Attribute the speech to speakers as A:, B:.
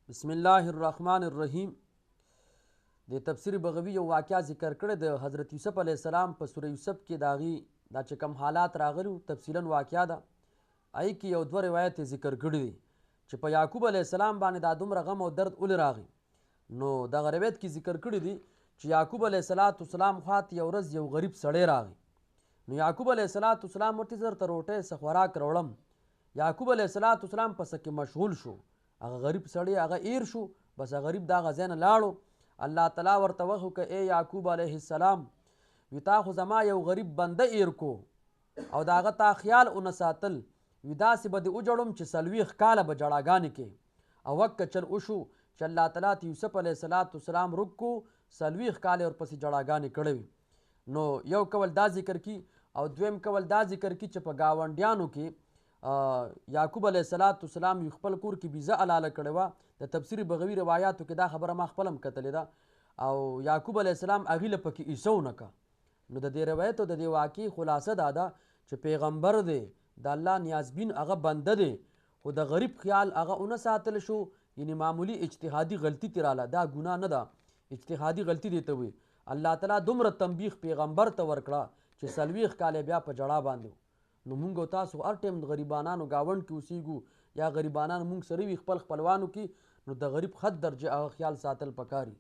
A: بسم الله الرحمن الرحیم. د تفسیر بغوی یو واقعه ذکر کړی د حضرت یوسف علیه السلام په سوره یوسف کې د هغې دا چې کوم حالات راغلي تفصیلا واقعه ده. هغې کې یو دوه روایت ذکر کړي دي چې په یعقوب علیه السلام باندې دا دومره غم او درد ولې راغی. نو دغه روایت کې ذکر کړي دي چې یعقوب علیه السلام خواته یو ورځ یو غریب سړی راغی. نو یعقوب علیه السلام ورته زر ته روټۍ څه خوراک راوړم. یعقوب علیه السلام پسې کې مشغول شو. هغه غریب سړی هغه ایر شو، بس هغه غریب دا هغه ځای نه لاړو. الله تعالی ورته وحی وکړه ای یعقوب علیه السلام، وی تا خو زما یو غریب بنده ایر کو او د هغه تا خیال ونه ساتل، وی داسې به دې وجړم چې 40 کاله به جړاګانې کې. او وقت چل وشو چې الله تعالی ته یوسف علیه السلام رک کو، 40 کاله ورپسې جړاګانې کړې وي. نو یو کول دا ذکر کی او دویم کول دا ذکر کی چې په ګاونډیانو کې یعقوب علیه السلام یو خپل کور کې بیزه حلاله کړې وه. د تفسیر بغوی روایاتو کې دا خبره ما خپل هم کتلې ده او یعقوب علیه السلام هغې له پکې عیسو نه که. نو د دې روایت او د دې واقعې خلاصه دا ده چې پیغمبر دی، د الله نیازبین هغه بنده دی، خو د غریب خیال هغه ونه ساتل شو. یعنی معمولی اجتهادي غلطي ترې راله، دا ګناه نه ده، اجتهادي غلطي دی ته وي. الله تعالی دومره تنبیخ پیغمبر ته ورکړه چې 40 کاله بیا په جړا باندې. نو مونږ او تاسو هر ټایم د غریبانانو ګاونډ کې اوسیږو یا غریبانان مونږ سره وي خپل خپلوانو کې، نو د غریب حد درجه هغه خیال ساتل پکاري.